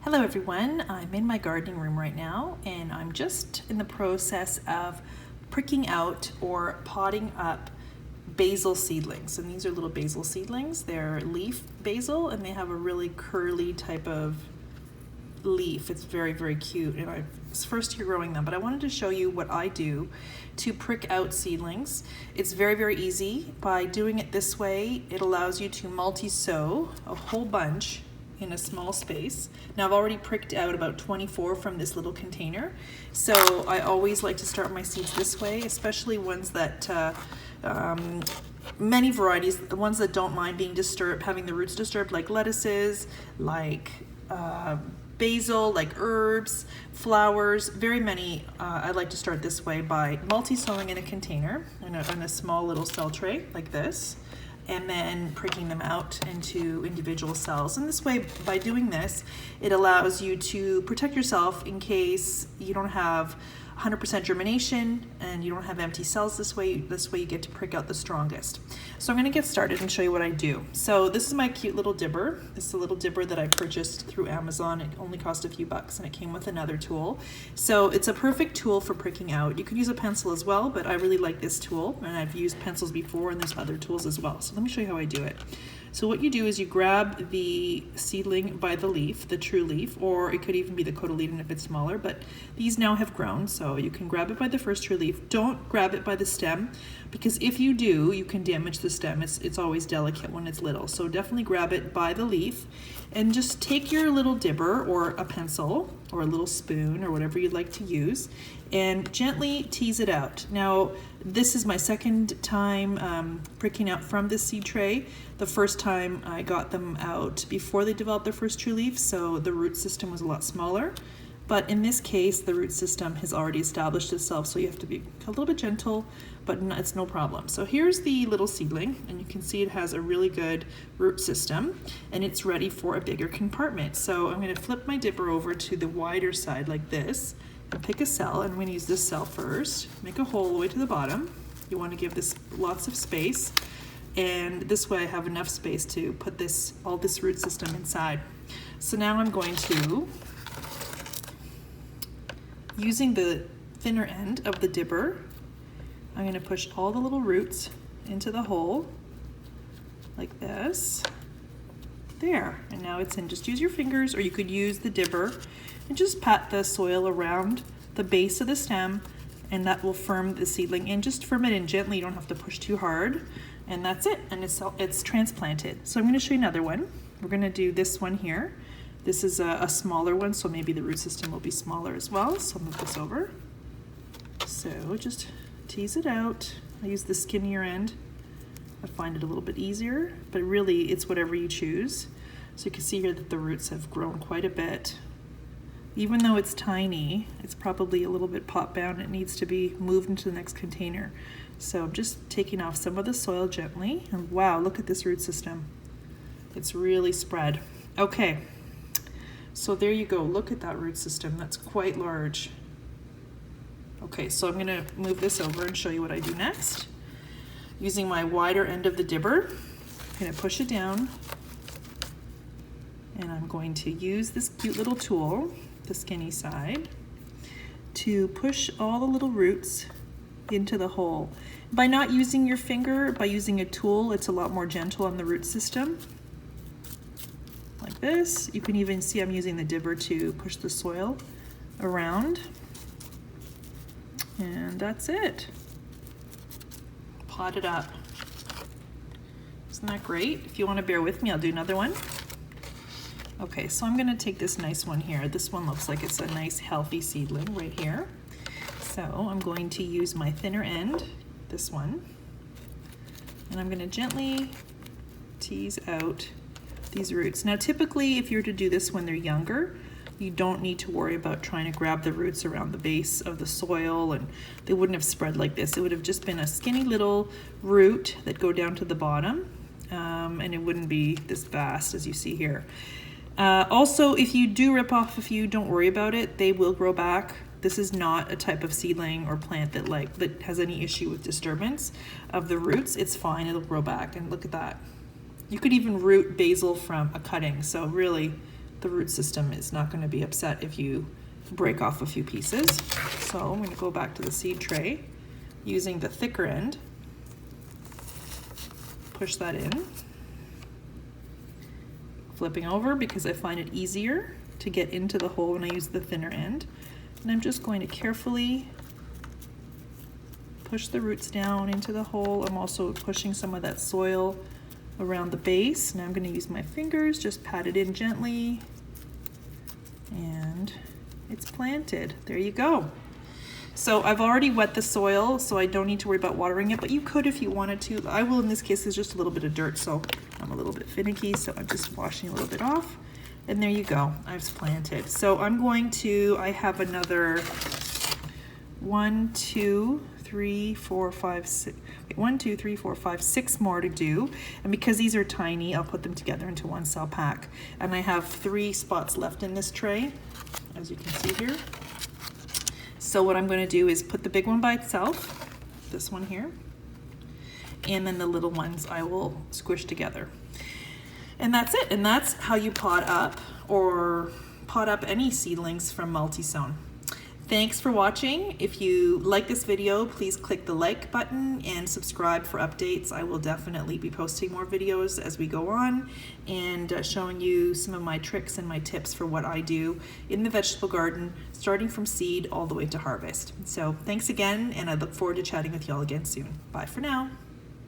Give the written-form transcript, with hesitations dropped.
Hello everyone, I'm in my gardening room right now and I'm just in the process of pricking out or potting up basil seedlings. And these are little basil seedlings. They're leaf basil and they have a really curly type of leaf. It's very, very cute, and it's first year growing them, but I wanted to show you what I do to prick out seedlings. It's very, very easy. By doing it this way, it allows you to multi-sow a whole bunch in a small space. Now I've already pricked out about 24 from this little container, so I always like to start my seeds this way, especially ones that many varieties, the ones that don't mind being disturbed, having the roots disturbed, like lettuces, like basil, like herbs, flowers, very many. I like to start this way by multi-sowing in a container, in a small little cell tray like this, and then pricking them out into individual cells. And this way, by doing this, it allows you to protect yourself in case you don't have 100% germination and you don't have empty cells. This way you get to prick out the strongest. So I'm going to get started and show you what I do. So this is my cute little dibber. This is a little dibber that I purchased through Amazon. It only cost a few bucks and it came with another tool. So it's a perfect tool for pricking out. You could use a pencil as well, but I really like this tool, and I've used pencils before and there's other tools as well. So let me show you how I do it. So what you do is you grab the seedling by the leaf, the true leaf, or it could even be the cotyledon if it's smaller, but these now have grown, so you can grab it by the first true leaf. Don't grab it by the stem, because if you do, you can damage the stem. It's always delicate when it's little, so definitely grab it by the leaf and just take your little dibber or a pencil or a little spoon or whatever you'd like to use and gently tease it out. Now, this is my second time pricking out from this seed tray. The first time I got them out before they developed their first true leaf, so the root system was a lot smaller. But in this case, the root system has already established itself, so you have to be a little bit gentle, but it's no problem. So here's the little seedling, and you can see it has a really good root system, and it's ready for a bigger compartment. So I'm going to flip my dipper over to the wider side like this, and pick a cell, and I'm going to use this cell first. Make a hole all the way to the bottom. You want to give this lots of space, and this way I have enough space to put all this root system inside. So now I'm going to, using the thinner end of the dibber, I'm going to push all the little roots into the hole like this. There, and now it's in. Just use your fingers, or you could use the dibber and just pat the soil around the base of the stem, and that will firm the seedling in. Just firm it in gently, you don't have to push too hard, and that's it, and it's transplanted. So I'm going to show you another one. We're going to do this one here. This is a smaller one, so maybe the root system will be smaller as well. So I'll move this over. So just tease it out. I use the skinnier end. I find it a little bit easier, but really it's whatever you choose. So you can see here that the roots have grown quite a bit. Even though it's tiny, it's probably a little bit pot bound. It needs to be moved into the next container. So I'm just taking off some of the soil gently, and wow, look at this root system. It's really spread. Okay, so there you go. Look at that root system. That's quite large. Okay, so I'm gonna move this over and show you what I do next. Using my wider end of the dibber, I'm gonna push it down, and I'm going to use this cute little tool, the skinny side, to push all the little roots into the hole. By not using your finger, by using a tool, it's a lot more gentle on the root system. Like this. You can even see I'm using the dibber to push the soil around. And that's it. Pot it up. Isn't that great? If you want to bear with me, I'll do another one. Okay, so I'm going to take this nice one here. This one looks like it's a nice healthy seedling right here. So I'm going to use my thinner end, this one, and I'm going to gently tease out these roots. Now typically if you were to do this when they're younger, you don't need to worry about trying to grab the roots around the base of the soil, and they wouldn't have spread like this. It would have just been a skinny little root that go down to the bottom, and it wouldn't be this vast as you see here. Also, if you do rip off a few, don't worry about it. They will grow back. This is not a type of seedling or plant that has any issue with disturbance of the roots. It's fine, it'll grow back, and look at that. You could even root basil from a cutting, so really the root system is not going to be upset if you break off a few pieces. So I'm going to go back to the seed tray using the thicker end. Push that in. Flipping over because I find it easier to get into the hole when I use the thinner end. And I'm just going to carefully push the roots down into the hole. I'm also pushing some of that soil around the base. Now I'm going to use my fingers, just pat it in gently, and it's planted. There you go. So I've already wet the soil, so I don't need to worry about watering it, but you could if you wanted to. I will in this case. There's just a little bit of dirt, so I'm a little bit finicky, so I'm just washing a little bit off. And there you go, I've planted. So I'm going to, I have another 1, 2, 3, 4, 5, 6, 1, 2, 3, 4, 5, 6 more to do. And because these are tiny, I'll put them together into one cell pack. And I have 3 spots left in this tray, as you can see here. So what I'm going to do is put the big one by itself, this one here, and then the little ones I will squish together. And that's it. And that's how you pot up or pot up any seedlings from multi-sown. Thanks for watching. If you like this video, please click the like button and subscribe for updates. I will definitely be posting more videos as we go on and showing you some of my tricks and my tips for what I do in the vegetable garden, starting from seed all the way to harvest. So thanks again, and I look forward to chatting with y'all again soon. Bye for now.